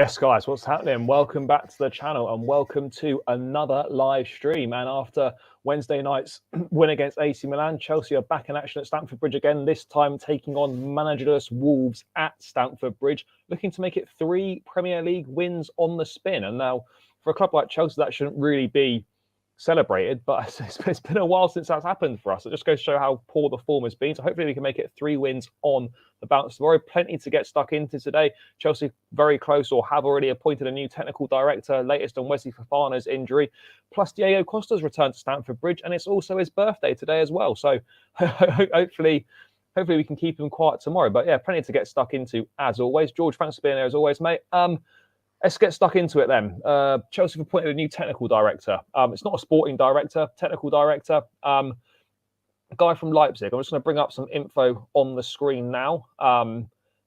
Yes, guys, what's happening? Welcome back to the channel and welcome to another live stream. And after Wednesday night's win against AC Milan, Chelsea are back in action at Stamford Bridge again, this time taking on managerless Wolves at Stamford Bridge, looking to make it 3 Premier League wins on the spin. And now, for a club like Chelsea, that shouldn't really be celebrated, but it's been a while since that's happened for us. It just goes to show how poor the form has been. So hopefully we can make it 3 wins on the bounce tomorrow. Plenty to get stuck into today. Chelsea very close or have already appointed a new technical director, latest on Wesley Fofana's injury. Plus Diego Costa's return to Stamford Bridge, and it's also his birthday today as well. So hopefully we can keep him quiet tomorrow. But yeah, plenty to get stuck into as always. George, thanks for being there as always, mate. Let's get stuck into it then. Chelsea have appointed a new technical director. It's not a sporting director, technical director. A guy from Leipzig. I'm just going to bring up some info on the screen now.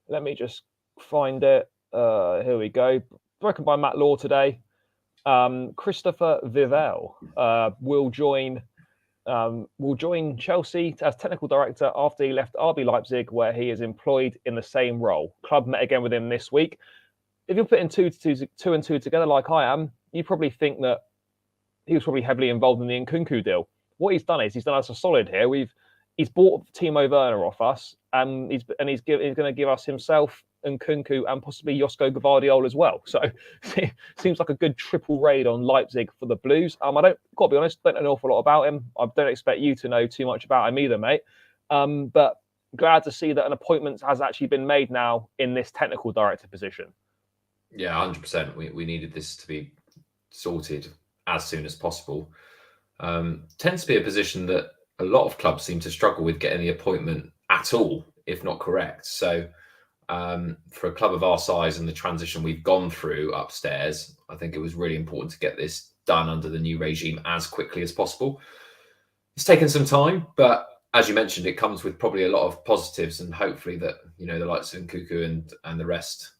Let me just find it. Here we go. Broken by Matt Law today. Christopher Vivell will join Chelsea as technical director after he left RB Leipzig, where he is employed in the same role. Club met again with him this week. If you're putting two and two together like I am, you probably think that he was probably heavily involved in the Nkunku deal. What he's done is he's done us a solid here. He's bought Timo Werner off us, and he's going to give us himself, Nkunku, and possibly Josko Gvardiol as well. So it seems like a good triple raid on Leipzig for the Blues. I got to be honest, don't know an awful lot about him. I don't expect you to know too much about him either, mate. But glad to see that an appointment has actually been made now in this technical director position. Yeah, 100%. We needed this to be sorted as soon as possible. Tends to be a position that a lot of clubs seem to struggle with getting the appointment at all, if not correct. So for a club of our size and the transition we've gone through upstairs, I think it was really important to get this done under the new regime as quickly as possible. It's taken some time, but as you mentioned, it comes with probably a lot of positives, and hopefully that, you know, the likes of Nkunku and the rest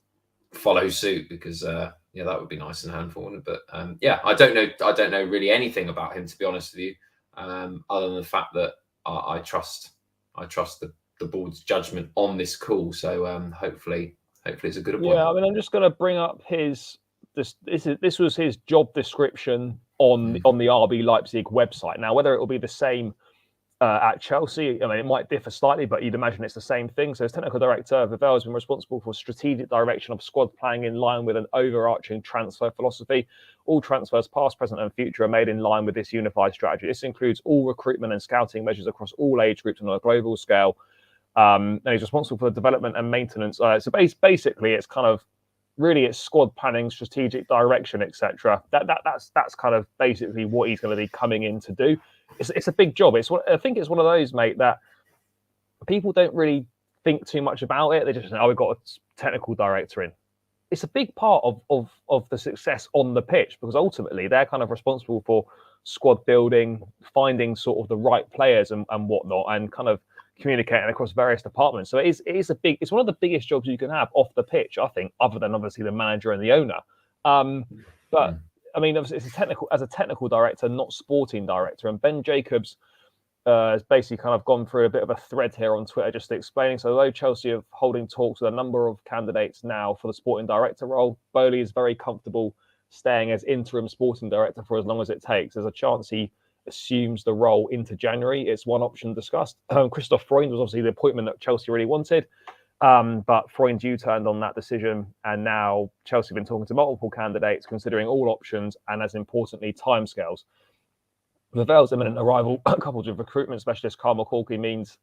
follow suit, because that would be nice and handful. But I don't know really anything about him, to be honest with you, other than the fact that I trust the board's judgment on this call. So hopefully it's a good appointment. Yeah, I mean, I'm just going to bring up this was his job description on the RB Leipzig website. Now, whether it will be the same at Chelsea, I mean, it might differ slightly, but you'd imagine it's the same thing. So as technical director, Vivell has been responsible for strategic direction of squad planning in line with an overarching transfer philosophy. All transfers, past, present and future, are made in line with this unified strategy. This includes all recruitment and scouting measures across all age groups on a global scale. And he's responsible for the development and maintenance. So basically, it's kind of it's squad planning, strategic direction, etc. That's kind of basically what he's going to be coming in to do. It's a big job. I think it's one of those, mate, that people don't really think too much about it. They just say, we've got a technical director in. It's a big part of the success on the pitch, because ultimately they're kind of responsible for squad building, finding sort of the right players and whatnot, and kind of communicating across various departments. So it's one of the biggest jobs you can have off the pitch, I think, other than obviously the manager and the owner. But I mean, obviously, as a technical director, not sporting director. And Ben Jacobs has basically kind of gone through a bit of a thread here on Twitter, just explaining. So although Chelsea are holding talks with a number of candidates now for the sporting director role, Bowley is very comfortable staying as interim sporting director for as long as it takes. There's a chance he assumes the role into January. It's one option discussed. Christoph Freund was obviously the appointment that Chelsea really wanted. But Freund U-turned on that decision, and now Chelsea have been talking to multiple candidates, considering all options and, as importantly, timescales. Vivell's imminent arrival, coupled with recruitment specialist Carl McCaulkey, means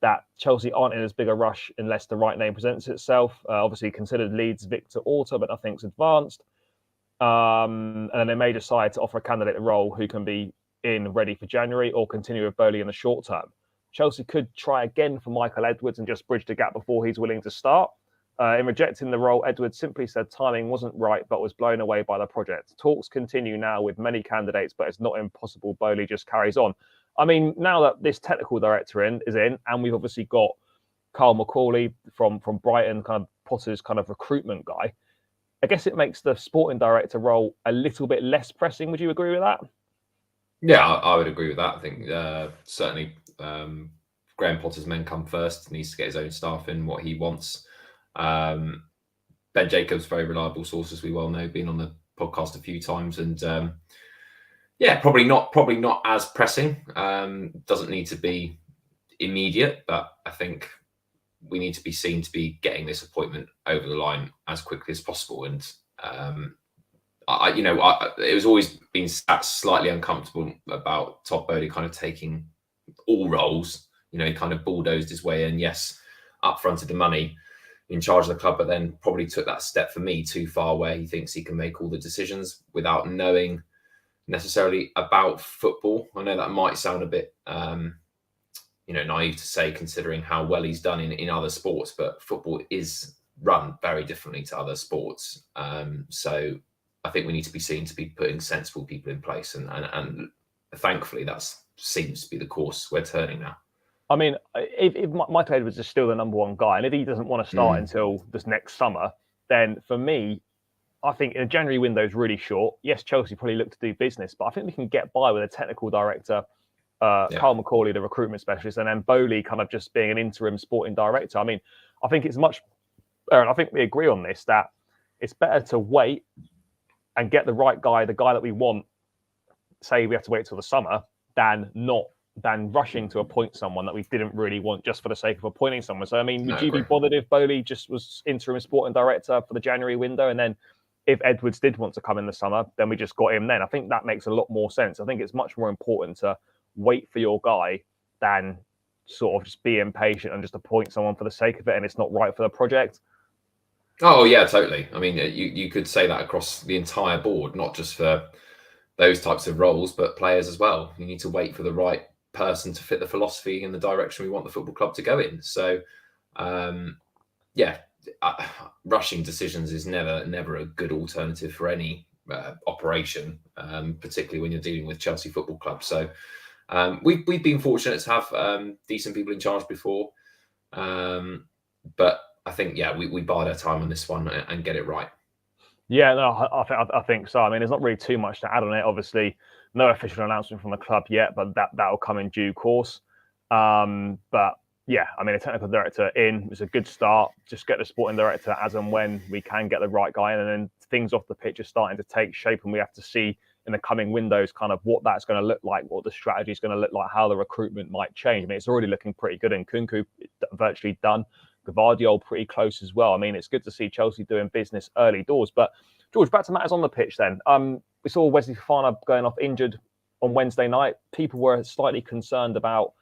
that Chelsea aren't in as big a rush unless the right name presents itself. Obviously, considered Leeds Victor Orta, but nothing's advanced. And then they may decide to offer a candidate a role who can be in ready for January, or continue with Bowley in the short term. Chelsea could try again for Michael Edwards and just bridge the gap before he's willing to start. In rejecting the role, Edwards simply said timing wasn't right, but was blown away by the project. Talks continue now with many candidates, but it's not impossible Bowley just carries on. I mean, now that this technical director is in, and we've obviously got Carl McCauley from Brighton, kind of Potter's kind of recruitment guy, I guess it makes the sporting director role a little bit less pressing. Would you agree with that? Yeah, I would agree with that. I think certainly Graham Potter's men come first. He needs to get his own staff in what he wants. Ben Jacobs, very reliable source, as we well know, been on the podcast a few times, and probably not as pressing. Doesn't need to be immediate, but I think we need to be seen to be getting this appointment over the line as quickly as possible. And it was always been slightly uncomfortable about Todd Bowley kind of taking all roles. He kind of bulldozed his way in. Yes, up fronted the money, in charge of the club, but then probably took that step for me too far, where he thinks he can make all the decisions without knowing necessarily about football. I know that might sound a bit naive to say, considering how well he's done in other sports, but football is run very differently to other sports. So I think we need to be seen to be putting sensible people in place, and thankfully that seems to be the course we're turning now. I mean, if Michael Edwards is still the number one guy, and if he doesn't want to start until this next summer, then for me, I think in a January window is really short. Yes, Chelsea probably look to do business, but I think we can get by with a technical director, Carl McCauley, the recruitment specialist, and then Bowley kind of just being an interim sporting director. I mean, I think it's much, and I think we agree on this, that it's better to wait and get the right guy, the guy that we want, say we have to wait till the summer, than rushing to appoint someone that we didn't really want just for the sake of appointing someone. So, I mean, would you be bothered if Bowley just was interim sporting director for the January window, and then if Edwards did want to come in the summer, then we just got him then? I think that makes a lot more sense. I think it's much more important to wait for your guy than sort of just be impatient and just appoint someone for the sake of it and it's not right for the project. Oh, yeah, totally. I mean, you could say that across the entire board, not just for those types of roles, but players as well. You need to wait for the right person to fit the philosophy in the direction we want the football club to go in. So, rushing decisions is never a good alternative for any operation, particularly when you're dealing with Chelsea Football Club. So, we've been fortunate to have decent people in charge before, but I think we bide our time on this one and get it right. Yeah, no, I think so. I mean, there's not really too much to add on it. Obviously, no official announcement from the club yet, but that'll come in due course. But yeah, I mean, a technical director in is a good start. Just get the sporting director as and when we can get the right guy in, and then things off the pitch are starting to take shape, and we have to see in the coming windows kind of what that's going to look like, what the strategy is going to look like, how the recruitment might change. I mean, it's already looking pretty good, and Nkunku virtually done. Gvardiol pretty close as well. I mean, it's good to see Chelsea doing business early doors. But George, back to matters on the pitch then. We saw Wesley Fofana going off injured on Wednesday night. People were slightly concerned about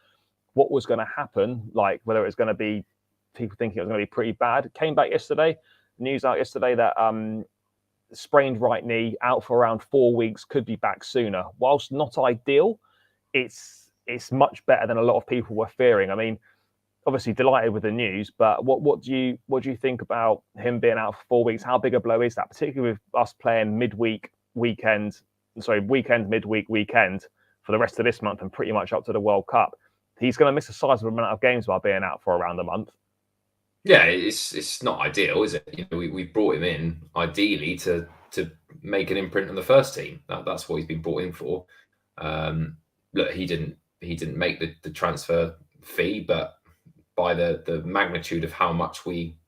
what was going to happen, like whether it was going to be people thinking it was going to be pretty bad. Came back yesterday. News out yesterday that sprained right knee, out for around 4 weeks, could be back sooner. Whilst not ideal, it's much better than a lot of people were fearing. I mean, obviously delighted with the news, but what do you think about him being out for 4 weeks? How big a blow is that, particularly with us playing midweek, weekend, midweek, weekend for the rest of this month and pretty much up to the World Cup? He's going to miss a sizable amount of games by being out for around a month. Yeah, it's not ideal, is it? We brought him in ideally to make an imprint on the first team. That's what he's been brought in for. Look, he didn't make the transfer fee, but by the magnitude of how much we,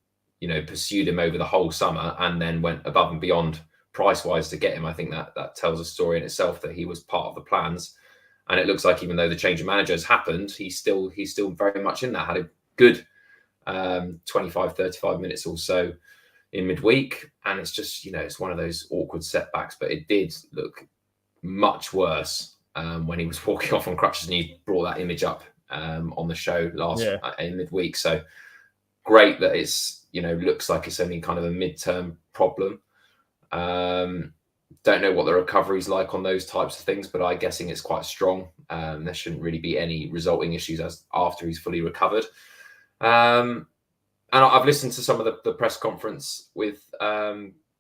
pursued him over the whole summer and then went above and beyond price-wise to get him, I think that tells a story in itself that he was part of the plans. And it looks like even though the change of manager has happened, he's still very much in that. Had a good 25, 35 minutes or so in midweek. And it's just, it's one of those awkward setbacks. But it did look much worse when he was walking off on crutches, and he brought that image up on the show last in midweek. So great that it's, looks like it's only kind of a midterm problem. Don't know what the recovery's like on those types of things, but I'm guessing it's quite strong. There shouldn't really be any resulting issues after he's fully recovered. And I've listened to some of the press conference with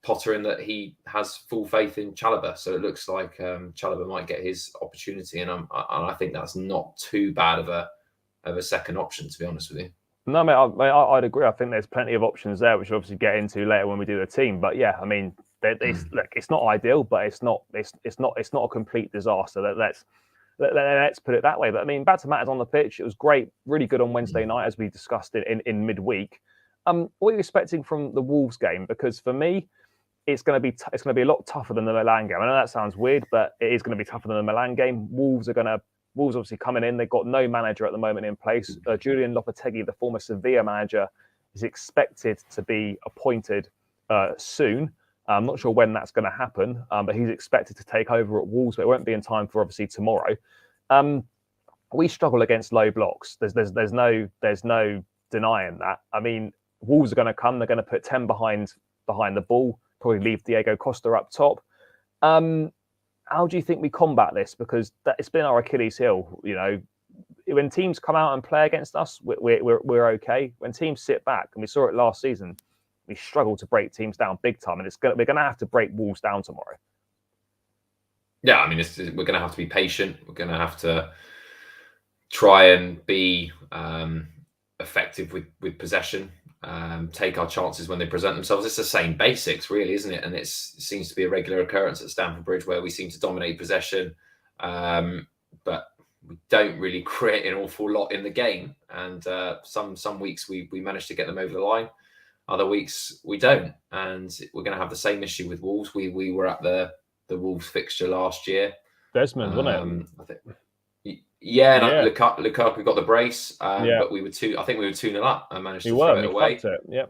Potter in that he has full faith in Chalobah. So it looks like Chalobah might get his opportunity, and I think that's not too bad of a second option, to be honest with you. No, mate, I'd agree. I think there's plenty of options there, which we'll obviously get into later when we do the team. But yeah, I mean, look, it's not ideal, but it's not a complete disaster. Let's put it that way. But I mean, back to matters on the pitch, it was great, really good on Wednesday night, as we discussed it in midweek. What are you expecting from the Wolves game? Because for me, it's going to be a lot tougher than the Milan game. I know that sounds weird, but it is going to be tougher than the Milan game. Wolves obviously coming in. They've got no manager at the moment in place. Julian Lopetegui, the former Sevilla manager, is expected to be appointed soon. I'm not sure when that's going to happen, but he's expected to take over at Wolves, but it won't be in time for obviously tomorrow. We struggle against low blocks. There's no denying that. I mean, Wolves are going to come. They're going to put 10 behind the ball. Probably leave Diego Costa up top. How do you think we combat this? Because it's been our Achilles heel. You know, when teams come out and play against us, we're okay. When teams sit back, and we saw it last season, we struggle to break teams down big time, and we're going to have to break Wolves down tomorrow. Yeah, I mean, we're going to have to be patient. We're going to have to try and be effective with possession. Take our chances when they present themselves. It's the same basics, really, isn't it? And it seems to be a regular occurrence at Stamford Bridge where we seem to dominate possession, but we don't really create an awful lot in the game. And some weeks we manage to get them over the line. Other weeks we don't. And we're going to have the same issue with Wolves. We were at the Wolves fixture last year. Desmond, wasn't it? I think. Yeah, and Lukaku got the brace, but we were 2-0 up and managed to throw it away. Yeah,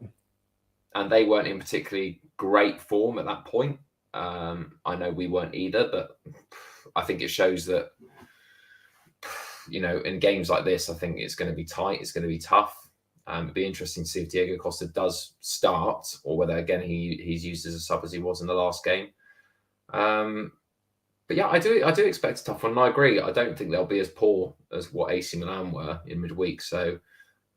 and they weren't in particularly great form at that point. I know we weren't either, but I think it shows that, you know, in games like this, I think it's going to be tight. It's going to be tough. It'd be interesting to see if Diego Costa does start, or whether again he's used as a sub as he was in the last game. But yeah, I do expect a tough one. And I agree. I don't think they'll be as poor as what AC Milan were in midweek. So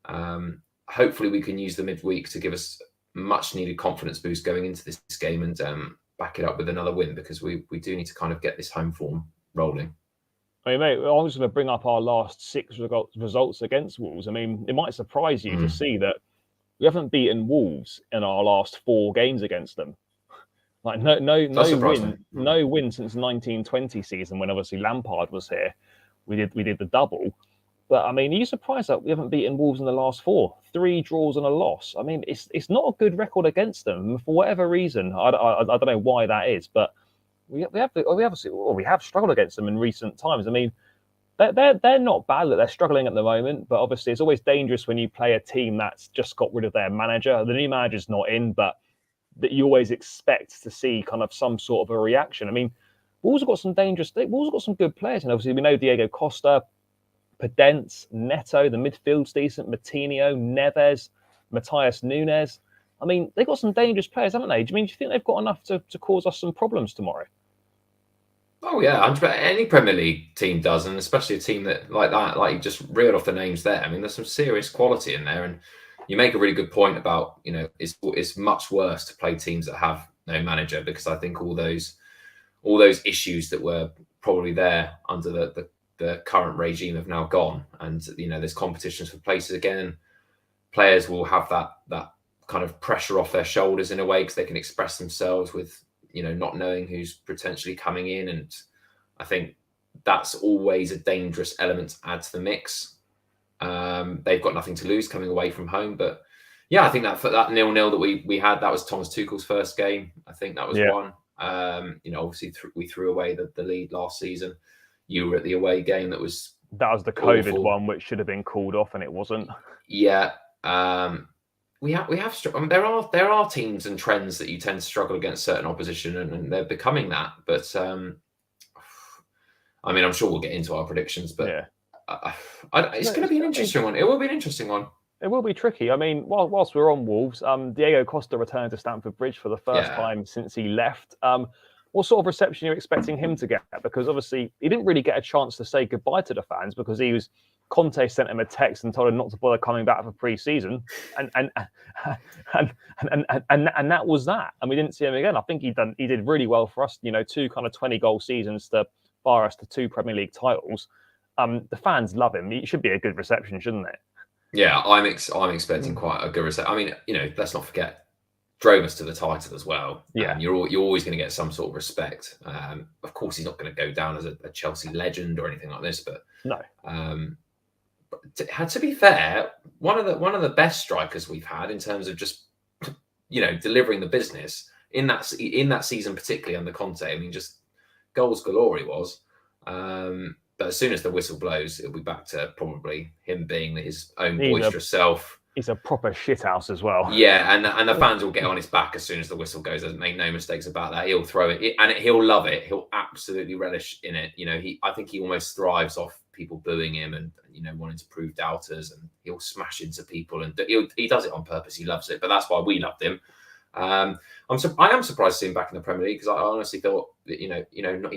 hopefully we can use the midweek to give us much needed confidence boost going into this game and back it up with another win, because we do need to kind of get this home form rolling. I mean, mate, I'm just going to bring up our last 6 results against Wolves. I mean, it might surprise you to see that we haven't beaten Wolves in our last 4 games against them. Like no win since 1920 season, when obviously Lampard was here. We did the double, but I mean, are you surprised that we haven't beaten Wolves in the last 4? 3 draws and a loss. I mean, it's not a good record against them for whatever reason. I don't know why that is, but we have struggled against them in recent times. I mean, they're not bad. They're struggling at the moment, but obviously it's always dangerous when you play a team that's just got rid of their manager. The new manager's not in, but that you always expect to see kind of some sort of a reaction. I mean, Wolves have got some good players, and obviously we know Diego Costa, Podence, Neto, the midfield's decent, Matinho, Neves, Matthias Nunes. I mean, they've got some dangerous players, haven't they? Do you think they've got enough to cause us some problems tomorrow? Oh yeah, any Premier League team does, and especially a team that like you just reeled off the names there. I mean, there's some serious quality in there, and you make a really good point about, you know, it's much worse to play teams that have no manager, because I think all those issues that were probably there under the current regime have now gone, and you know, there's competitions for places again. Players will have that kind of pressure off their shoulders in a way, because they can express themselves with, you know, not knowing who's potentially coming in, and I think that's always a dangerous element to add to the mix. They've got nothing to lose coming away from home, but yeah, I think that 0-0 that we had, that was Thomas Tuchel's first game. I think that was one. You know, obviously we threw away the lead last season. You were at the away game. That was the COVID one, which should have been called off, and it wasn't. Yeah, we have. I mean, there are teams and trends that you tend to struggle against certain opposition, and they're becoming that. But I mean, I'm sure we'll get into our predictions, but. Yeah. It's going to be an interesting one. It will be an interesting one. It will be tricky. I mean, whilst we're on Wolves, Diego Costa returned to Stamford Bridge for the first time since he left. What sort of reception are you expecting him to get? Because obviously he didn't really get a chance to say goodbye to the fans, because Conte sent him a text and told him not to bother coming back for pre-season, and that was that. And we didn't see him again. I think he did really well for us. You know, 2 kind of 20-goal seasons to fire us to 2 Premier League titles. The fans love him. It should be a good reception, shouldn't it? Yeah, I'm expecting quite a good reception. I mean, you know, let's not forget, drove us to the title as well. Yeah, you're always going to get some sort of respect. Of course, he's not going to go down as a Chelsea legend or anything like this, but no. to be fair, one of the best strikers we've had in terms of just delivering the business in that season, particularly under Conte. I mean, just goals galore he was. But as soon as the whistle blows, it'll be back to probably him being his own boisterous self. He's a proper shithouse as well. Yeah, and the fans will get on his back as soon as the whistle goes. There's make no mistakes about that. He'll throw it, and he'll love it. He'll absolutely relish in it. I think he almost thrives off people booing him and wanting to prove doubters, and he'll smash into people, and he does it on purpose. He loves it, but that's why we loved him. I am surprised to see him back in the Premier League, because I honestly thought that he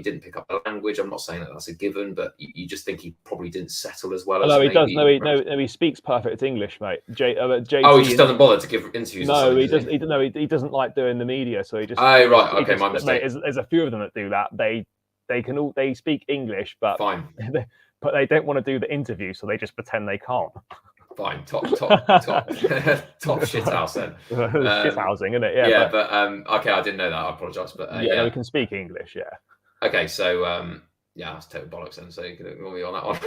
didn't pick up the language. I'm not saying that that's a given, but you just think he probably didn't settle as well. No, he does. No, he speaks perfect English, mate. JT, he just doesn't bother to give interviews. No, he doesn't. He doesn't like doing the media, so he just. Oh right, okay, my mistake. Mate, there's a few of them that do that. They speak English, but fine. But they don't want to do the interview, so they just pretend they can't. Fine, top shithouse then. Shithousing, isn't it? Yeah. Yeah, but okay, I didn't know that. I apologise, but yeah, we can speak English. Yeah. Okay, so yeah, that's total bollocks then. So you can ignore me on that one.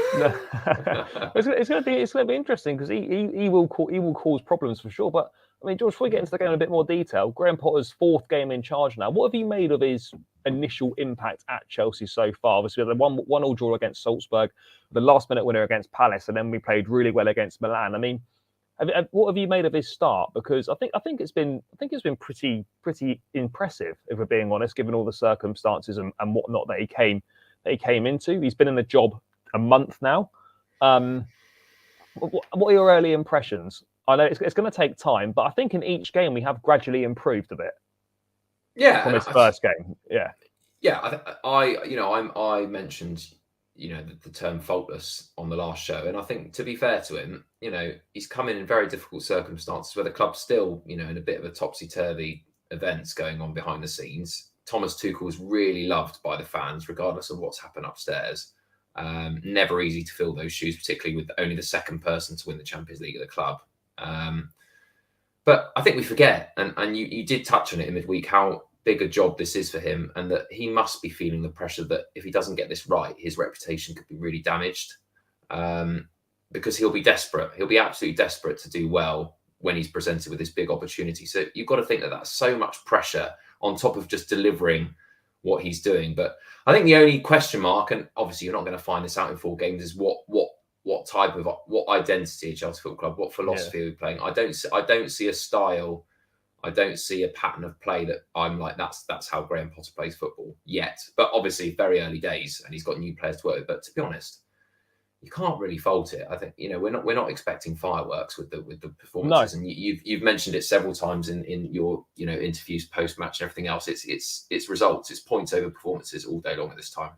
It's going to be interesting, because he will cause problems for sure. But I mean, George, before we get into the game in a bit more detail, Graham Potter's 4th game in charge now. What have you made of his initial impact at Chelsea so far? Obviously, we had the 1-1 draw against Salzburg, the last-minute winner against Palace, and then we played really well against Milan. I mean, what have you made of his start? Because I think it's been pretty impressive, if we're being honest, given all the circumstances and whatnot that he came into. He's been in the job a month now. What are your early impressions? I know it's going to take time, but I think in each game we have gradually improved a bit. Yeah, from his first game. Yeah, yeah. I mentioned the term faultless on the last show, and I think, to be fair to him, he's come in very difficult circumstances where the club's still in a bit of a topsy-turvy events going on behind the scenes. Thomas Tuchel's really loved by the fans, regardless of what's happened upstairs. Never easy to fill those shoes, particularly with only the second person to win the Champions League at the club. But I think we forget, and you did touch on it in midweek, how big a job this is for him, and that he must be feeling the pressure that if he doesn't get this right, his reputation could be really damaged, because he'll be desperate. He'll be absolutely desperate to do well when he's presented with this big opportunity. So you've got to think that that's so much pressure on top of just delivering what he's doing. But I think the only question mark, and obviously you're not going to find this out in 4 games, is what type of identity at Chelsea Football Club, what philosophy are we playing? I don't see a style. I don't see a pattern of play that I'm like, that's how Graham Potter plays football yet. But obviously, very early days, and he's got new players to work with. But to be honest, you can't really fault it. I think we're not expecting fireworks with the performances, no. And you've mentioned it several times in your interviews post match and everything else. It's results, it's points over performances all day long at this time.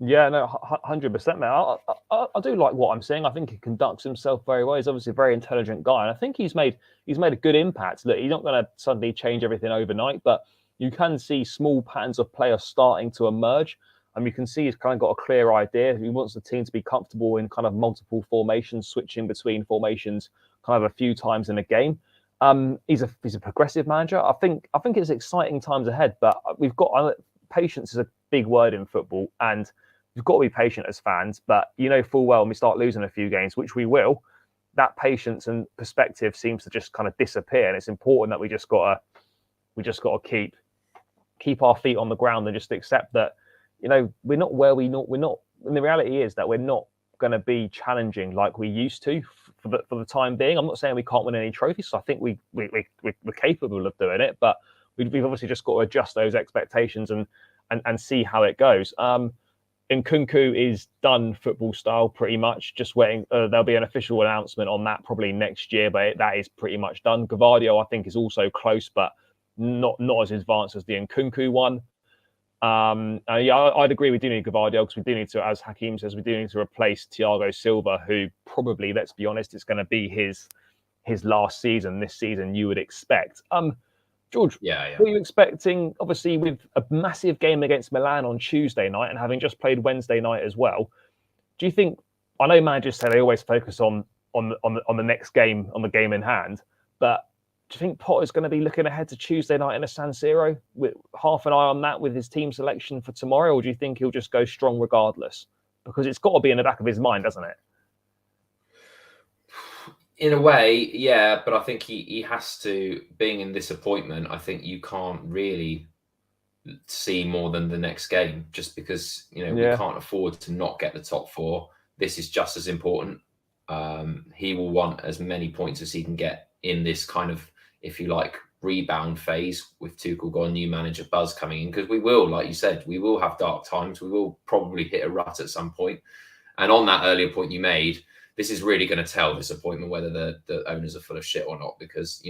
Yeah, no, 100%, man. I do like what I'm seeing. I think he conducts himself very well. He's obviously a very intelligent guy, and I think he's made a good impact. Look, he's not going to suddenly change everything overnight, but you can see small patterns of play are starting to emerge, and you can see he's kind of got a clear idea. He wants the team to be comfortable in kind of multiple formations, switching between formations kind of a few times in a game. He's a progressive manager. I think it's exciting times ahead, but we've got patience is a big word in football, and you've got to be patient as fans, but full well when we start losing a few games, which we will, that patience and perspective seems to just kind of disappear. And it's important that we just got to keep our feet on the ground and just accept that, we're not where we're not. And the reality is that we're not going to be challenging like we used to for the time being. I'm not saying we can't win any trophies. So I think we're capable of doing it, but we've obviously just got to adjust those expectations and see how it goes. Nkunku is done football style pretty much. Just waiting. There'll be an official announcement on that probably next year, but that is pretty much done. Gvardiol, I think, is also close, but not as advanced as the Nkunku one. I'd agree. We do need Gvardiol because we do need to, as Hakeem says, we do need to replace Thiago Silva, who probably, let's be honest, it's going to be his last season. This season, you would expect. George, yeah. Were you expecting, obviously, with a massive game against Milan on Tuesday night and having just played Wednesday night as well? Do you think? I know managers say they always focus on the next game, on the game in hand, but do you think Potter's going to be looking ahead to Tuesday night in a San Siro with half an eye on that with his team selection for tomorrow, or do you think he'll just go strong regardless? Because it's got to be in the back of his mind, doesn't it? In a way, yeah, but I think he has to, being in this appointment, I think you can't really see more than the next game, just because, we Yeah, can't afford to not get the top four. This is just as important. He will want as many points as he can get in this kind of, if you like, rebound phase with Tuchel gone, new manager buzz coming in, because we will, like you said, we will have dark times. We will probably hit a rut at some point. And on that earlier point you made, this is really going to tell, this appointment, whether the owners are full of shit or not, because,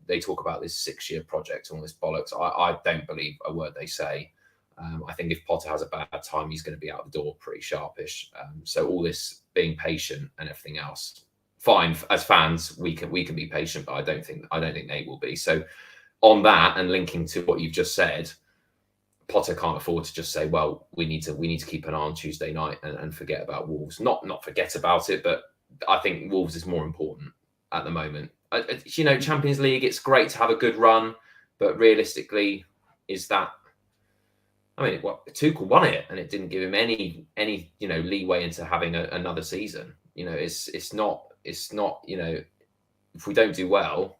they talk about this 6-year project and all this bollocks. I don't believe a word they say. I think if Potter has a bad time, he's going to be out the door pretty sharpish. So all this being patient and everything else, fine. As fans, we can be patient, but I don't think they will be. So on that, and linking to what you've just said, Potter can't afford to just say, well, we need to keep an eye on Tuesday night and forget about Wolves. Not forget about it, but I think Wolves is more important at the moment. Champions League, it's great to have a good run, but realistically, is that? I mean, Tuchel won it, and it didn't give him any leeway into having another season. It's not. If we don't do well,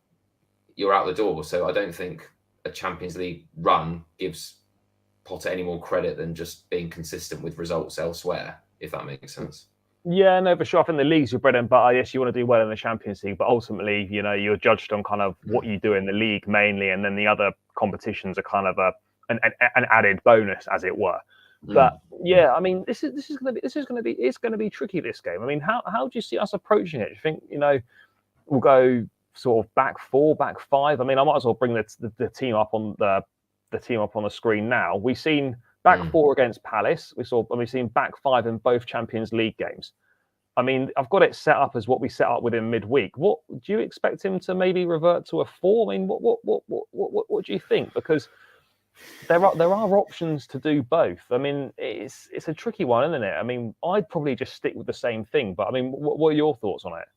you're out the door. So I don't think a Champions League run gives Potter any more credit than just being consistent with results elsewhere, if that makes sense. Yeah, no, for sure. I think the league's your bread and butter. Yes, you want to do well in the Champions League, but ultimately, you're judged on kind of what you do in the league mainly, and then the other competitions are kind of an added bonus, as it were. But yeah, I mean, it's going to be tricky, this game. I mean, how do you see us approaching it? Do you think we'll go sort of back 4, back 5? I mean, I might as well bring the team up on the team up on the screen now. We've seen back 4 against Palace. We've seen back 5 in both Champions League games. I mean, I've got it set up as what we set up with him midweek. What do you expect him to maybe revert to a 4? I mean, what do you think? Because there are options to do both. I mean, it's a tricky one, isn't it? I mean, I'd probably just stick with the same thing. But I mean, what are your thoughts on it?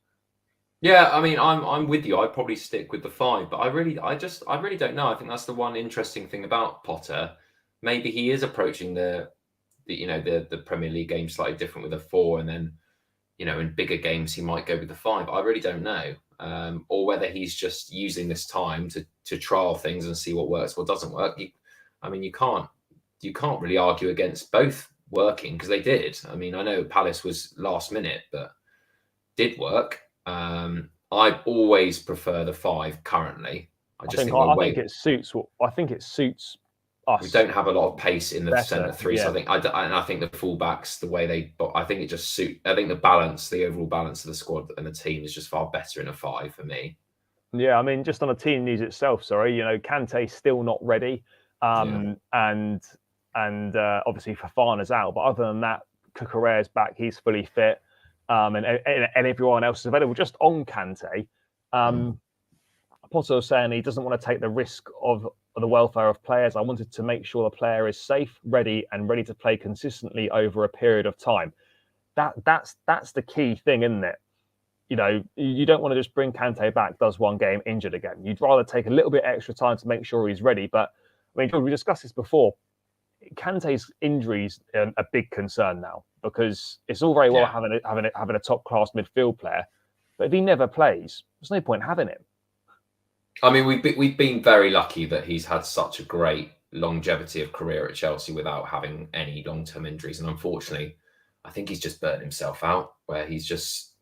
Yeah, I mean, I'm with you. I'd probably stick with the 5, but I really don't know. I think that's the one interesting thing about Potter. Maybe he is approaching the Premier League game slightly different with a 4, and then in bigger games he might go with the 5. I really don't know, or whether he's just using this time to trial things and see what works, what doesn't work. You can't really argue against both working, because they did. I mean, I know Palace was last minute, but did work. I always prefer the 5 currently. I think it suits us. We don't have a lot of pace in the better, centre 3, yeah. so I think the fullbacks, the way they, I think it just suit. I think the overall balance of the squad and the team is just far better in a 5 for me. Yeah, I mean, just on the team news itself, Kante's still not ready, and obviously Fofana's out. But other than that, Cucurella's back; he's fully fit, and everyone else is available. Just on Kante, Potter was saying he doesn't want to take the risk of the welfare of players. I wanted to make sure the player is safe, ready to play consistently over a period of time. That's the key thing, isn't it? You don't want to just bring Kante back, does one game, injured again. You'd rather take a little bit extra time to make sure he's ready. But I mean, we discussed this before. Kante's injuries are a big concern now, because it's all very well having a top class midfield player, but if he never plays, there's no point having him. I mean, we've been very lucky that he's had such a great longevity of career at Chelsea without having any long-term injuries. And unfortunately, I think he's just burnt himself out, where he's just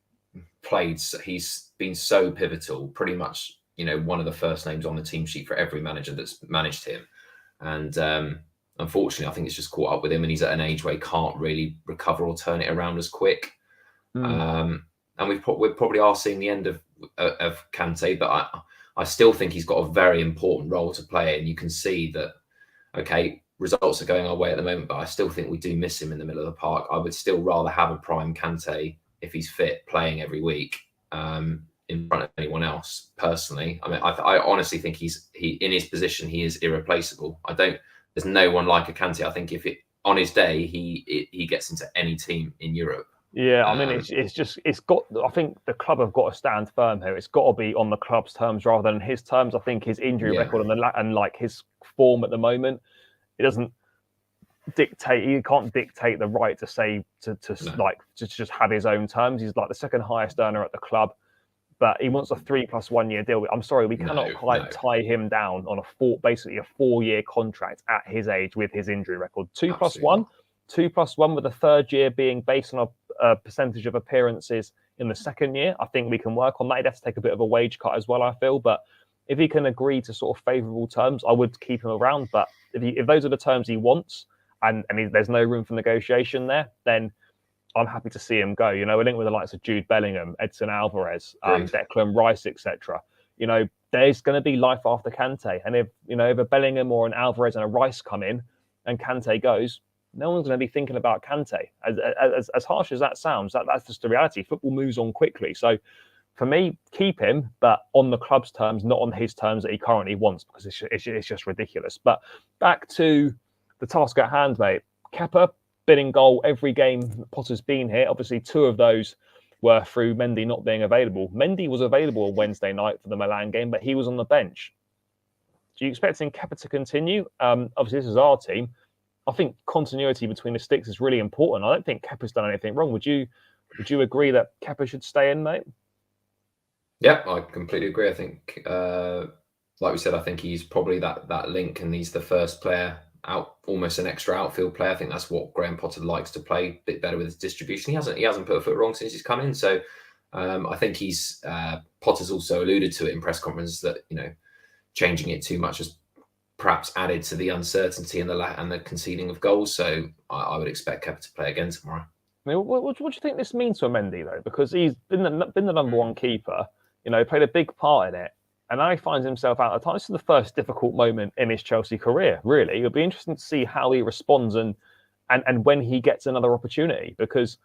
he's been so pivotal, pretty much, one of the first names on the team sheet for every manager that's managed him. And unfortunately, I think it's just caught up with him, and he's at an age where he can't really recover or turn it around as quick. And we probably are seeing the end of Kante, but I still think he's got a very important role to play, and you can see that, okay, results are going our way at the moment, but I still think we do miss him in the middle of the park. I would still rather have a prime Kante, if he's fit, playing every week in front of anyone else, personally. I mean, I honestly think he in his position, he is irreplaceable. There's no one like a Kante. I think on his day, he gets into any team in Europe. Yeah, I mean, I think the club have got to stand firm here. It's got to be on the club's terms rather than his terms. I think his injury record and like his form at the moment, it doesn't dictate. He can't dictate the right to say to just have his own terms. He's like the second highest earner at the club, but he wants a 3+1 year deal. I'm sorry, we cannot quite tie him down on basically a 4-year contract at his age with his injury record. 2+1 with the third year being based on a percentage of appearances in the second year. I think we can work on that. He'd have to take a bit of a wage cut as well, I feel, but if he can agree to sort of favourable terms, I would keep him around. But if those are the terms he wants, and there's no room for negotiation there, then I'm happy to see him go. You know, we're linked with the likes of Jude Bellingham, Edson Alvarez, Declan Rice, etc. You know, there's going to be life after Kante, and if a Bellingham or an Alvarez and a Rice come in, and Kante goes, no one's going to be thinking about Kante. As harsh as that sounds, that's just the reality. Football moves on quickly, so. For me, keep him, but on the club's terms, not on his terms that he currently wants, because it's just ridiculous. But back to the task at hand, mate. Kepa been in goal every game Potter's been here. Obviously, 2 of those were through Mendy not being available. Mendy was available on Wednesday night for the Milan game, but he was on the bench. Do you expect Kepa to continue? Obviously, this is our team. I think continuity between the sticks is really important. I don't think Kepa's done anything wrong. Would you agree that Kepa should stay in, mate? Yeah, I completely agree. I think, like we said, I think he's probably that link, and he's the first player out, almost an extra outfield player. I think that's what Graham Potter likes to play, a bit better with his distribution. He hasn't put a foot wrong since he's come in. So I think Potter's also alluded to it in press conferences that changing it too much has perhaps added to the uncertainty and the conceding of goals. So I would expect Kepa to play again tomorrow. I mean, what do you think this means to Mendy though? Because he's been the number one keeper. Played a big part in it, and now he finds himself out of time. This is the first difficult moment in his Chelsea career, really. It'll be interesting to see how he responds and when he gets another opportunity, because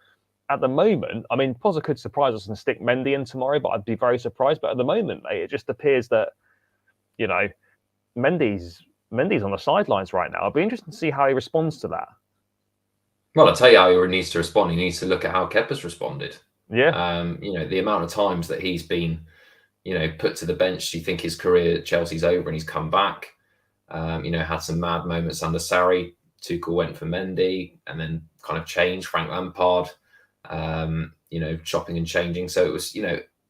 at the moment, I mean, Potter could surprise us and stick Mendy in tomorrow, but I'd be very surprised. But at the moment, mate, it just appears that, Mendy's on the sidelines right now. It'll be interesting to see how he responds to that. Well, I'll tell you how he needs to respond. He needs to look at how Kepa's responded. Yeah. The amount of times that he's been, put to the bench. Do you think his career at Chelsea's over and he's come back? Had some mad moments under Sarri. Tuchel went for Mendy and then kind of changed. Frank Lampard, chopping and changing. So it was,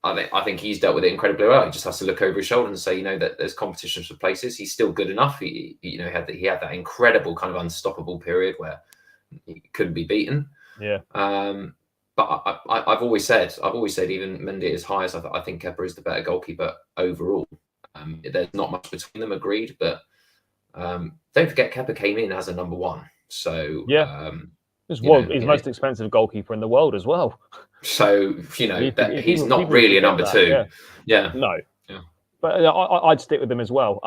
I think he's dealt with it incredibly well. He just has to look over his shoulder and say, that there's competition for places. He's still good enough. He had that incredible kind of unstoppable period where he couldn't be beaten. Yeah. But I've always said, even Mendy as high as I think Kepa is the better goalkeeper overall. There's not much between them, agreed. But don't forget, Kepa came in as a number 1. So yeah, he's the most expensive goalkeeper in the world as well. So he's not really a number 2. Yeah. No. Yeah. But I'd stick with him as well.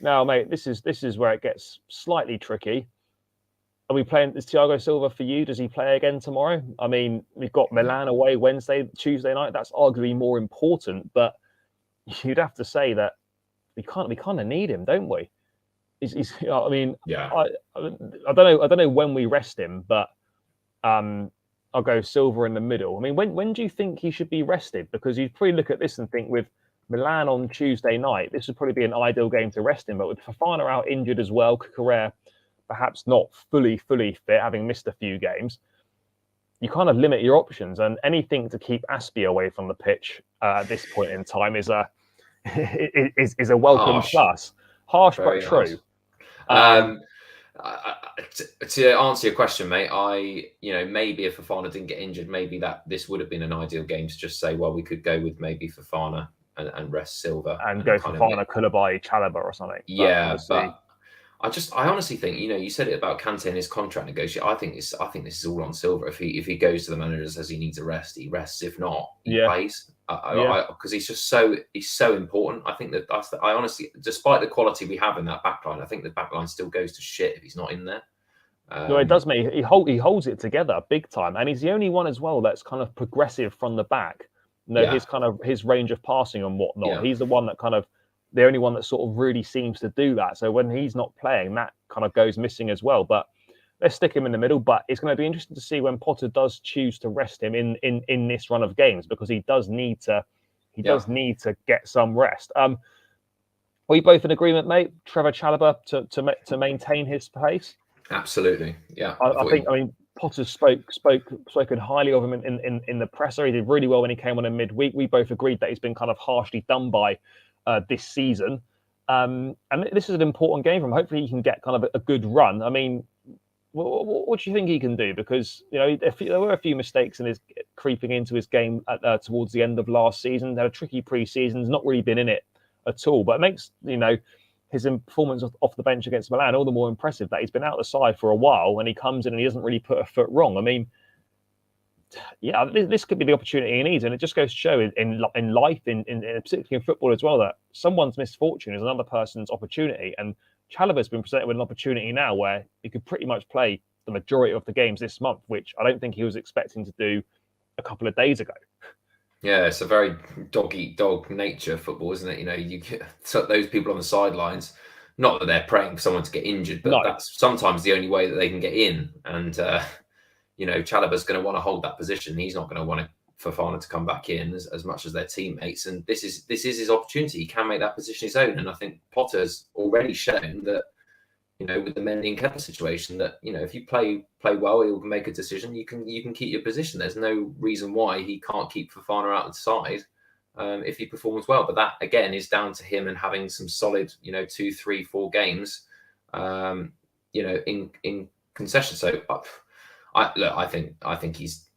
Now, mate, this is where it gets slightly tricky. Are we playing? Is Thiago Silva for you? Does he play again tomorrow? I mean, we've got Milan away Tuesday night. That's arguably more important, but you'd have to say that we kind of need him, don't we? I mean, yeah. I don't know when we rest him, but I'll go Silva in the middle. I mean, when do you think he should be rested? Because you'd probably look at this and think with Milan on Tuesday night, this would probably be an ideal game to rest him. But with Fofana out injured as well, Cucurella perhaps not fully fit, having missed a few games, you kind of limit your options. And anything to keep Aspie away from the pitch at this point in time is a welcome plus. Harsh but true. To answer your question, mate, maybe if Fofana didn't get injured, maybe this would have been an ideal game to just say, well, we could go with maybe Fofana and rest Silva and go Fofana, Koulibaly, Chalobah or something. But I honestly think, you said it about Kante and his contract negotiation. I think this is all on Silva. If he goes to the manager and says he needs a rest, he rests. If not, he plays. Because he's so important. I think I honestly, despite the quality we have in that backline, I think the backline still goes to shit if he's not in there. No, it does, mate. He holds it together big time, and he's the only one as well that's kind of progressive from the back. His range of passing and whatnot. Yeah. He's the one that the only one that sort of really seems to do that. So when he's not playing, that kind of goes missing as well. But let's stick him in the middle. But it's going to be interesting to see when Potter does choose to rest him in this run of games, because he does need to get some rest. Are we both in agreement, mate? Trevor Chalobah to maintain his pace? Absolutely. Yeah. I think Potter's spoken highly of him in the presser. He did really well when he came on in midweek. We both agreed that he's been kind of harshly done by this season. And this is an important game for him. Hopefully he can get kind of a good run. I mean, what do you think he can do? Because, you know, there were a few mistakes in his creeping into his game towards the end of last season. They had a tricky pre-season. He's not really been in it at all. But it makes, you know, his performance off the bench against Milan all the more impressive that he's been out the side for a while and he comes in and he doesn't really put a foot wrong. I mean, yeah, this could be the opportunity he needs, and it just goes to show in life, particularly in football as well, that someone's misfortune is another person's opportunity. And Chalobah's been presented with an opportunity now where he could pretty much play the majority of the games this month, which I don't think he was expecting to do a couple of days ago. Yeah, it's a very dog-eat-dog nature of football, isn't it? You know, you get those people on the sidelines, not that they're praying for someone to get injured, but that's sometimes the only way that they can get in. And, you know, Chalobah's going to want to hold that position. He's not going to want Fofana to come back in as much as their teammates. And this is his opportunity. He can make that position his own. And I think Potter's already shown that, you know, with the Mendy and Kepa situation, that, you know, if you play well, he'll make a decision. You can keep your position. There's no reason why he can't keep Fofana out of the side if he performs well. But that again is down to him and having some solid, you know, 2, 3, 4 games, you know, in concession. So I think he's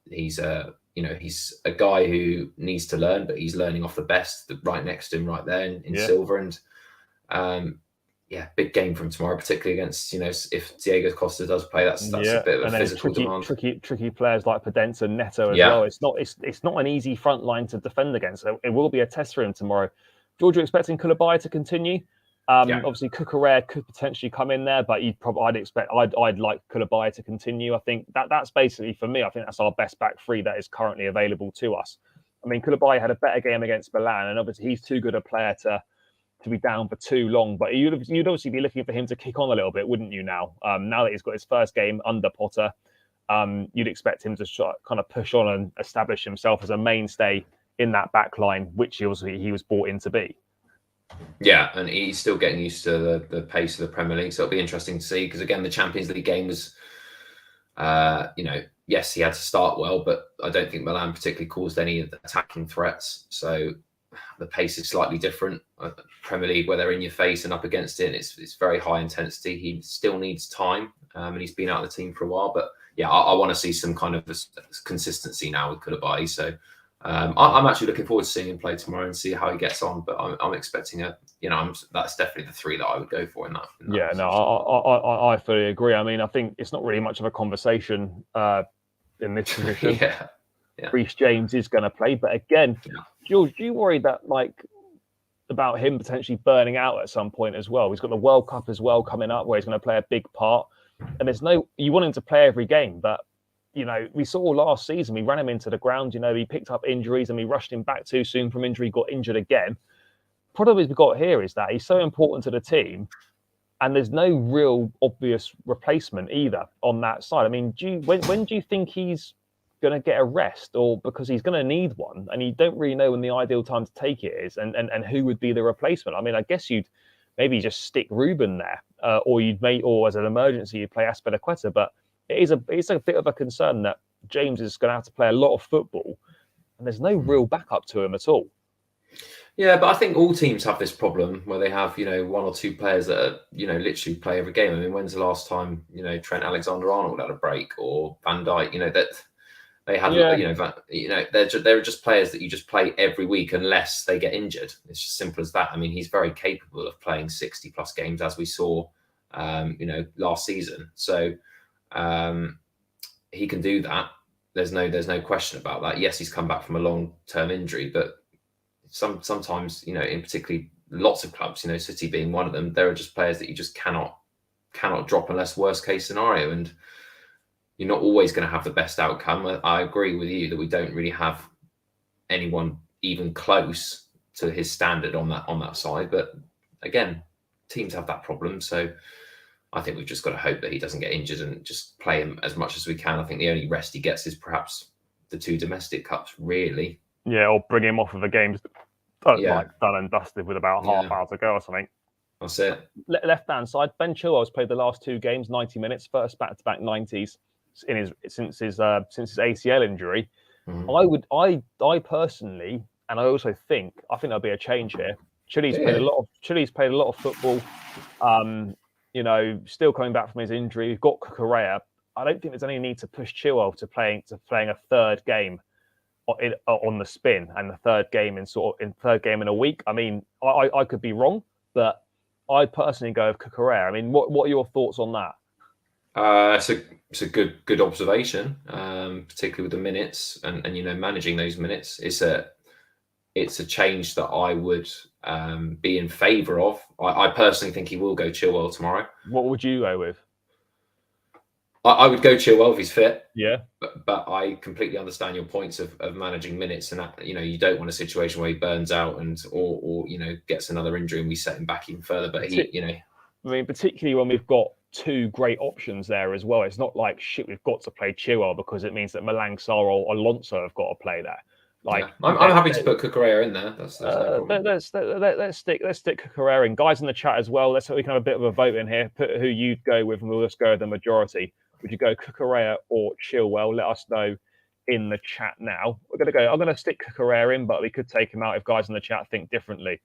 you know, he's a guy who needs to learn, but he's learning off the best right next to him right there in Silva. And yeah, big game from tomorrow, particularly against, you know, if Diego Costa does play, that's a bit of a physical demand. Tricky players like Podence and Neto as well. It's not an easy front line to defend against. So it will be a test for him tomorrow. George, you're expecting Koulibaly to continue? Obviously, Cucurella could potentially come in there, but I'd like Koulibaly to continue. I think that's basically, for me, I think that's our best back three that is currently available to us. I mean, Koulibaly had a better game against Milan, and obviously he's too good a player to be down for too long. But you'd obviously be looking for him to kick on a little bit, wouldn't you? Now that he's got his first game under Potter, you'd expect him to kind of push on and establish himself as a mainstay in that back line, which he was brought in to be. Yeah, and he's still getting used to the pace of the Premier League, so it'll be interesting to see. Because again, the Champions League game was, you know, yes, he had to start well, but I don't think Milan particularly caused any attacking threats. So the pace is slightly different. Premier League, where they're in your face and up against it, and it's very high intensity. He still needs time, and he's been out of the team for a while. But yeah, I want to see some kind of consistency now with Koulibaly. So I'm actually looking forward to seeing him play tomorrow and see how he gets on. But I'm expecting that's definitely the three that I would go for in that. Yeah, position. No, I fully agree. I mean, I think it's not really much of a conversation in this position. Yeah. Reece James is going to play, but again, George, do you worry that about him potentially burning out at some point as well? He's got the World Cup as well coming up, where he's going to play a big part. And you want him to play every game, but you know, we saw last season we ran him into the ground. You know, he picked up injuries and we rushed him back too soon from injury, got injured again. Problem we've got here is that he's so important to the team, and there's no real obvious replacement either on that side. I mean, when do you think he's going to get a rest, or because he's going to need one, and you don't really know when the ideal time to take it is, and who would be the replacement? I mean, I guess you'd maybe just stick Ruben there, or as an emergency you'd play Azpilicueta, but it's a bit of a concern that James is going to have to play a lot of football, and there's no real backup to him at all. Yeah, but I think all teams have this problem where they have, you know, one or two players that are, you know, literally play every game. I mean, when's the last time, you know, Trent Alexander-Arnold had a break, or Van Dijk? You know, that they had, they're just players that you just play every week unless they get injured. It's just simple as that. I mean, he's very capable of playing 60 plus games, as we saw, you know, last season. So he can do that. There's no question about that. Yes, he's come back from a long-term injury, but sometimes, you know, in particularly lots of clubs, you know, City being one of them, there are just players that you just cannot drop unless worst case scenario, and you're not always going to have the best outcome. I agree with you that we don't really have anyone even close to his standard on that side. But again, teams have that problem, so I think we've just got to hope that he doesn't get injured and just play him as much as we can. I think the only rest he gets is perhaps the 2 domestic cups, really. Yeah, or bring him off of the games like done and dusted with about half hour to go or something. That's it. Left-hand side, Ben Chilwell's played the last 2 games, 90 minutes, first back-to-back 90s since his ACL injury. I personally, and I also think there'll be a change here. Chile's played a lot of football. Still coming back from his injury. We've got Cucurella. I don't think there's any need to push Chilwell to playing a third game on the spin, and the third game in a week. I mean, I could be wrong, but I'd personally go with Cucurella. I mean, what are your thoughts on that? It's a good observation, particularly with the minutes and managing those minutes. It's a change that I would be in favour of. I personally think he will go Chilwell tomorrow. What would you go with? I would go Chilwell if he's fit. Yeah, but I completely understand your points of managing minutes, and that, you don't want a situation where he burns out or gets another injury and we set him back even further. But I mean, particularly when we've got two great options there as well. It's not like we've got to play Chilwell because it means that Malang Sarr or Alonso have got to play there. I'm happy to put Cucurella in there. That's no problem. Let's stick Cucurella in. Guys in the chat as well. Let's we can have a bit of a vote in here. Put who you'd go with, and we'll just go with the majority. Would you go Cucurella or Chilwell? Let us know in the chat now. I'm going to stick Cucurella in, but we could take him out if guys in the chat think differently.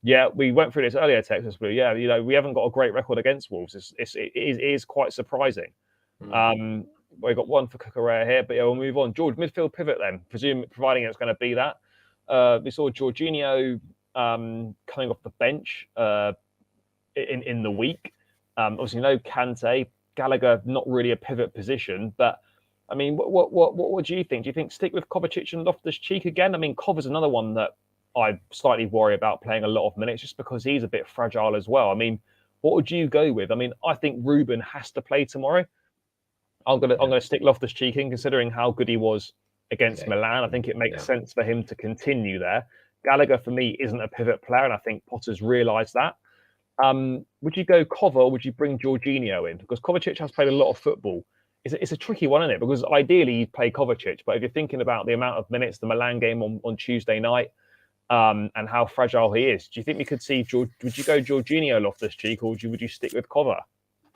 Yeah, we went through this earlier, Texas Blue. Yeah, we haven't got a great record against Wolves. It is quite surprising. We've got one for Cucurella here, but we'll move on. George, midfield pivot then, providing it's going to be that. We saw Jorginho coming off the bench in the week. Obviously, no Kante. Gallagher, not really a pivot position, but I mean, what do you think? Do you think stick with Kovacic and Loftus-Cheek again? I mean, Kova's another one that I slightly worry about playing a lot of minutes just because he's a bit fragile as well. I mean, what would you go with? I mean, I think Ruben has to play tomorrow. I'm gonna stick Loftus-Cheek in, considering how good he was against Milan. I think it makes sense for him to continue there. Gallagher for me isn't a pivot player, and I think Potter's realised that. Would you go Kova or would you bring Jorginho in? Because Kovacic has played a lot of football. It's a tricky one, isn't it? Because ideally you'd play Kovacic, but if you're thinking about the amount of minutes, the Milan game on Tuesday night, and how fragile he is, do you think we could see would you go Jorginho Loftus-Cheek, or would you stick with Kova?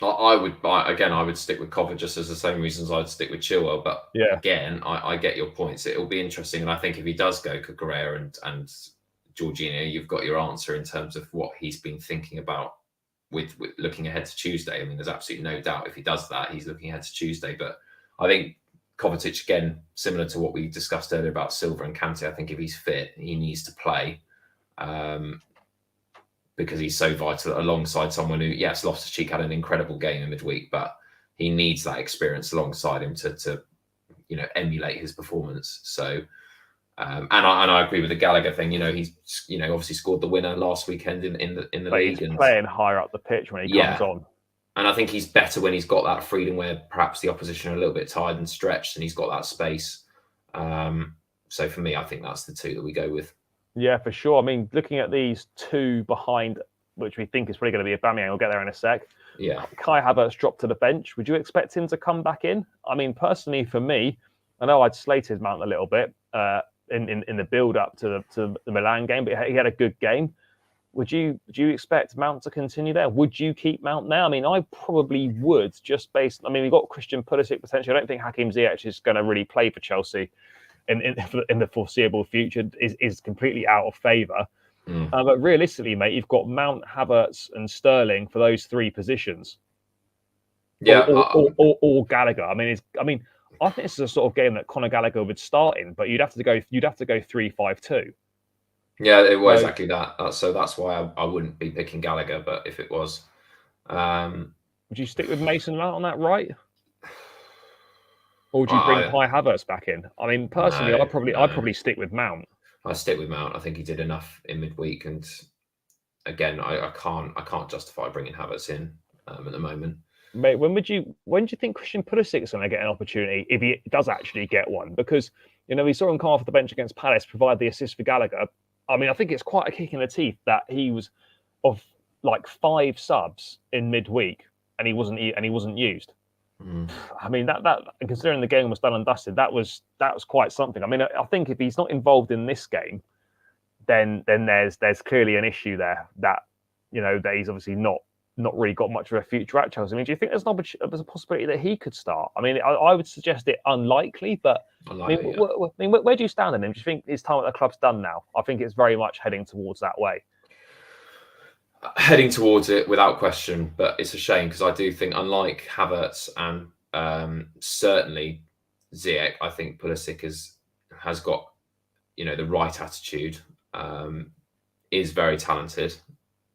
I would stick with Kova just as the same reasons I'd stick with Chilwell. But again, I get your points. It'll be interesting, and I think if he does go Cucurella and Jorginho, you've got your answer in terms of what he's been thinking about with looking ahead to Tuesday. I mean, there's absolutely no doubt if he does that, he's looking ahead to Tuesday. But I think Kovacic, again, similar to what we discussed earlier about Silva and Kante, I think if he's fit, he needs to play because he's so vital alongside someone who, yes, Loftus-Cheek had an incredible game in midweek, but he needs that experience alongside him to emulate his performance. So, and I agree with the Gallagher thing. He's obviously scored the winner last weekend in the league. He's playing higher up the pitch when he comes on. And I think he's better when he's got that freedom where perhaps the opposition are a little bit tired and stretched, and he's got that space. So for me, I think that's the two that we go with. Yeah, for sure. I mean, looking at these two behind, which we think is probably going to be Aubameyang, we'll get there in a sec. Yeah. Kai Havertz dropped to the bench. Would you expect him to come back in? I mean, personally, for me, I know I'd slated Mount a little bit in the build-up to the Milan game, but he had a good game. Would you expect Mount to continue there? Would you keep Mount there? I mean, I probably would, just based. I mean, we've got Christian Pulisic potentially. I don't think Hakim Ziyech is going to really play for Chelsea in the foreseeable future. Is completely out of favour. But realistically, mate, you've got Mount, Havertz, and Sterling for those three positions. Yeah, or Gallagher. I mean, I think this is a sort of game that Conor Gallagher would start in, but you'd have to go 3-5-2. Yeah, it was exactly that. So that's why I wouldn't be picking Gallagher. But if it was, would you stick with Mason Mount on that right? Or would you bring Kai Havertz back in? I mean, personally, I'd probably stick with Mount. I'd stick with Mount. I think he did enough in midweek, and again, I can't justify bringing Havertz in at the moment. Mate, when do you think Christian Pulisic is going to get an opportunity if he does actually get one? Because we saw him come off the bench against Palace, provide the assist for Gallagher. I mean, I think it's quite a kick in the teeth that he was of like 5 subs in midweek and he wasn't used. I mean, that considering the game was done and dusted, that was quite something. I mean, I think if he's not involved in this game, then there's clearly an issue there that that he's obviously not not really got much of a future at Chelsea. I mean, do you think there's a possibility that he could start? I mean, I would suggest it unlikely, but Unlikely, where do you stand on him? Do you think his time at the club's done now? I think it's very much heading towards that way. Heading towards it without question, but it's a shame because I do think, unlike Havertz and certainly Ziyech, I think Pulisic has got the right attitude. Is very talented,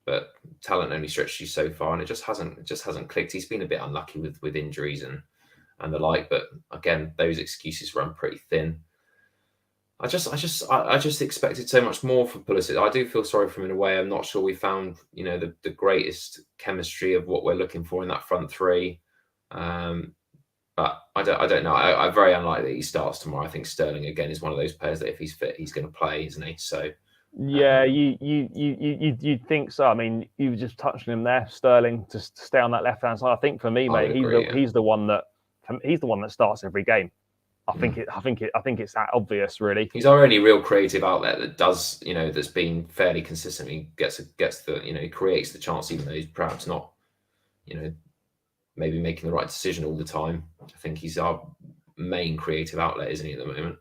but talent only stretches you so far, and it just hasn't clicked. He's been a bit unlucky with injuries and the like, but again, those excuses run pretty thin. I just expected so much more from Pulisic. I do feel sorry for him in a way. I'm not sure we found the greatest chemistry of what we're looking for in that front three. But I don't know. I'm very unlikely that he starts tomorrow. I think Sterling again is one of those players that if he's fit, he's going to play, isn't he? So yeah, you'd think so. I mean, you were just touching him there, Sterling, to stay on that left hand side. I think for me, mate, he's the one that starts every game. I think it's that obvious, really. He's our only real creative outlet that does, that's been fairly consistently gets the, he creates the chance, even though he's perhaps not, maybe making the right decision all the time. I think he's our main creative outlet, isn't he, at the moment?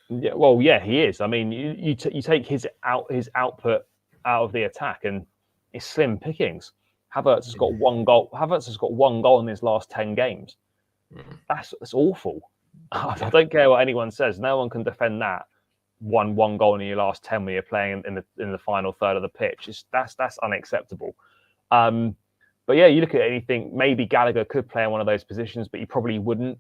Yeah, well, yeah, he is. I mean, you take his output out of the attack, and it's slim pickings. Havertz has got one goal. Havertz has got one goal in his last 10 games. That's awful. I don't care what anyone says. No one can defend that. One goal in your last 10 when you're playing in the final third of the pitch. That's unacceptable. But yeah, you look at anything. Maybe Gallagher could play in one of those positions, but you probably wouldn't.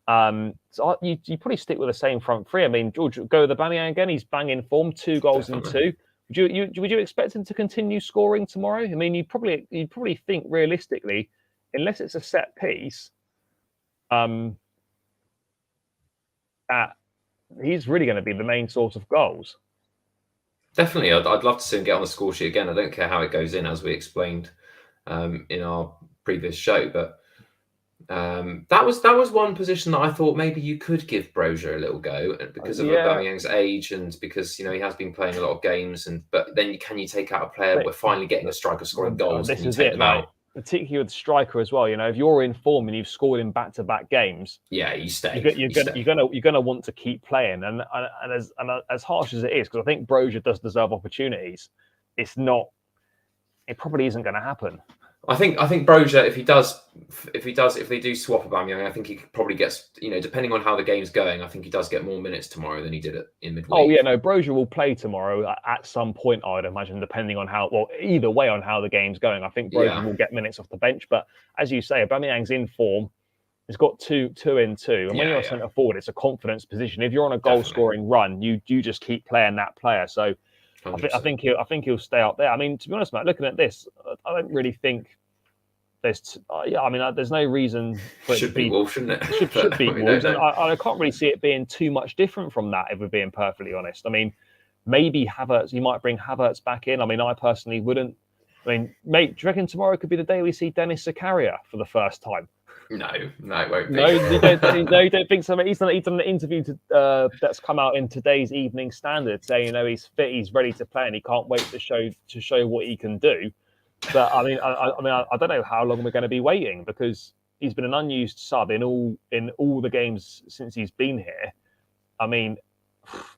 So you probably stick with the same front three. I mean, George, go with Aubameyang again. He's banging form, 2 goals in 2. Would you expect him to continue scoring tomorrow? I mean, you probably think realistically, unless it's a set piece, he's really going to be the main source of goals. Definitely, I'd love to see him get on the score sheet again. I don't care how it goes in, as we explained in our previous show, but that was one position that I thought maybe you could give Brozier a little go because of Aubameyang's age and because he has been playing a lot of games. But then can you take out a player? We're finally getting a striker scoring goals. This is it, mate. Particularly with the striker as well. If you're in form and you've scored in back-to-back games, you stay. You're gonna want to keep playing, and as harsh as it is, because I think Brozier does deserve opportunities. It probably isn't going to happen. I think Brozier, if they do swap Aubameyang, I think he probably gets, depending on how the game's going, I think he does get more minutes tomorrow than he did in midweek. Oh yeah, no, Brozier will play tomorrow at some point, I would imagine, depending on either way on how the game's going. I think Brozier will get minutes off the bench, but as you say, Aubameyang's in form. He's got two in 2, and when you're a centre forward, it's a confidence position. If you're on a goal scoring run, you just keep playing that player. So. I think he'll stay up there. I mean, to be honest, Matt, looking at this, I don't really think there's. There's no reason for it to be Wolves, shouldn't it? Should be Wolves, and I can't really see it being too much different from that. If we're being perfectly honest, I mean, maybe Havertz. You might bring Havertz back in. I mean, I personally wouldn't. I mean, mate, do you reckon tomorrow could be the day we see Dennis Zakaria for the first time? No, it won't be. No, you don't think so? He's done an interview that's come out in today's Evening Standard saying, he's fit, he's ready to play, and he can't wait to show what he can do. But I don't know how long we're going to be waiting, because he's been an unused sub in all the games since he's been here. I mean,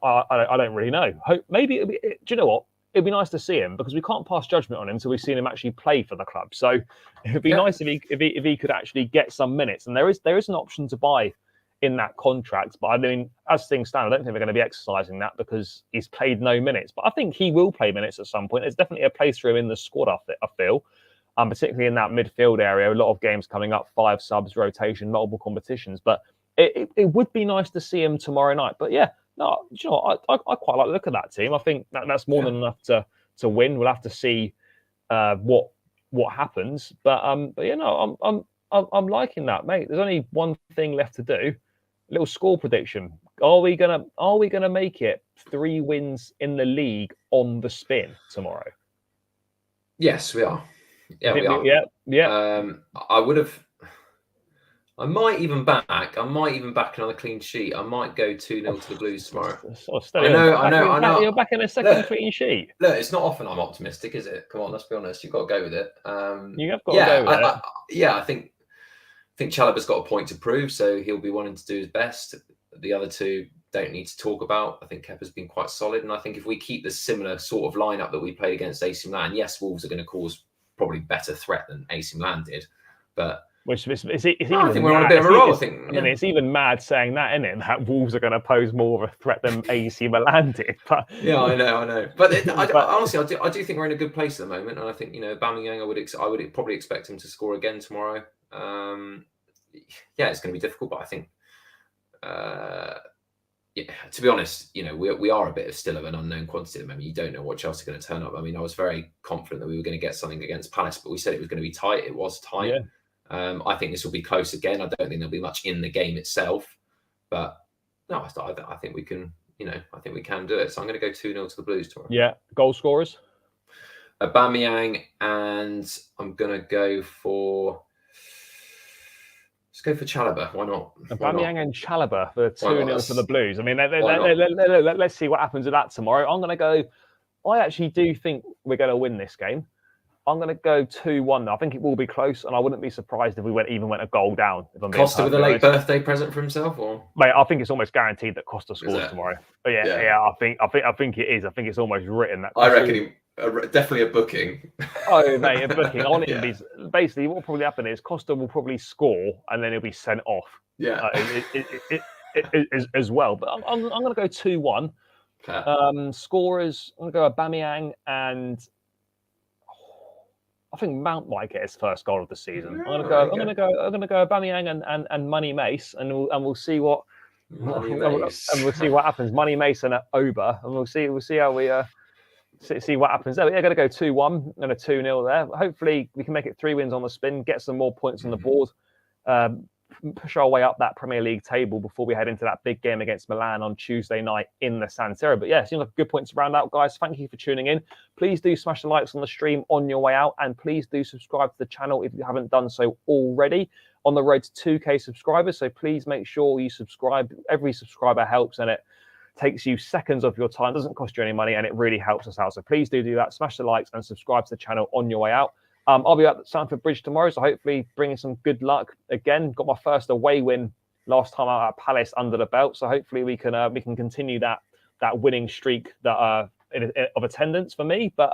I don't really know. Maybe do you know what? It'd be nice to see him, because we can't pass judgment on him until we've seen him actually play for the club. So it'd be nice if he could actually get some minutes. And there is an option to buy in that contract. But I mean, as things stand, I don't think they're going to be exercising that because he's played no minutes. But I think he will play minutes at some point. There's definitely a place for him in the squad, I feel. Particularly in that midfield area. A lot of games coming up, 5 subs, rotation, multiple competitions. But it would be nice to see him tomorrow night. But yeah. No, you know, I quite like the look of that team. I think that's more than enough to win. We'll have to see what happens, but I'm liking that, mate. There's only one thing left to do. A little score prediction. Are we gonna make it 3 wins in the league on the spin tomorrow? Yes, we are. Yeah, we are. Yeah. I would have. I might even back another clean sheet. I might go 2-0 to the Blues tomorrow. I know. You're back in a second clean sheet. Look, it's not often I'm optimistic, is it? Come on, let's be honest. You've got to go with it. You have got to go with it. I think Chalobah's got a point to prove, so he'll be wanting to do his best. The other two don't need to talk about. I think Kepa's been quite solid, and I think if we keep the similar sort of lineup that we played against AC Milan, yes, Wolves are going to cause probably better threat than AC Milan did, but I think we're on a bit of a roll. It's even mad saying that, isn't it? That Wolves are going to pose more of a threat than AC Milan did. But yeah, I know. But honestly, I do think we're in a good place at the moment, and I think Aubameyang, I would probably expect him to score again tomorrow. Yeah, it's going to be difficult, but I think, to be honest, we are a bit still of an unknown quantity at the moment. You don't know what Chelsea are going to turn up. I mean, I was very confident that we were going to get something against Palace, but we said it was going to be tight. It was tight. Yeah. I think this will be close again. I don't think there'll be much in the game itself, but no, I think we can. I think we can do it. So I'm going to go 2-0 to the Blues tomorrow. Yeah, goal scorers. Aubameyang, and I'm going to go for. Let's go for Chalobah. Why not? Aubameyang and Chalobah for 2-0 for the Blues. I mean, let's see what happens with that tomorrow. I'm going to go. I actually do think we're going to win this game. I'm going to go 2-1. I think it will be close, and I wouldn't be surprised if we went a goal down. If I'm Costa with a late birthday present for himself, or mate, I think it's almost guaranteed that Costa scores tomorrow. But yeah, I think it is. I think it's almost written that. I reckon definitely a booking. Oh mate, a booking. On it, basically, what will probably happen is Costa will probably score, and then he'll be sent off. Yeah, as well. But I'm going to go 2-1. Scorers. I'm going to go Aubameyang and. I think Mount might get his first goal of the season. I'm gonna go Aubameyang and Money Mace, and we'll see what we'll see what happens. Money Mace and Oba, and we'll see how we see what happens there. We're going to go 2-1 and a 2-0 there. Hopefully we can make it 3 wins on the spin, get some more points on the board, push our way up that Premier League table before we head into that big game against Milan on Tuesday night in the San Siro. But yeah, seems like a good point to round out, guys. Thank you for tuning in. Please do smash the likes on the stream on your way out, and please do subscribe to the channel if you haven't done so already. On the road to 2K subscribers, so please make sure you subscribe. Every subscriber helps, and it takes you seconds of your time, doesn't cost you any money, and it really helps us out. So please do that. Smash the likes and subscribe to the channel on your way out. I'll be at Stamford Bridge tomorrow, so hopefully bringing some good luck. Again, got my first away win last time out at Palace under the belt, so hopefully we can continue that winning streak that of attendance for me. But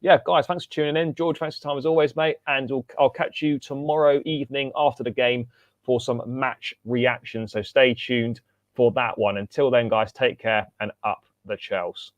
yeah, guys, thanks for tuning in. George, thanks for your time as always, mate. And I'll catch you tomorrow evening after the game for some match reaction. So stay tuned for that one. Until then, guys, take care and up the Chels.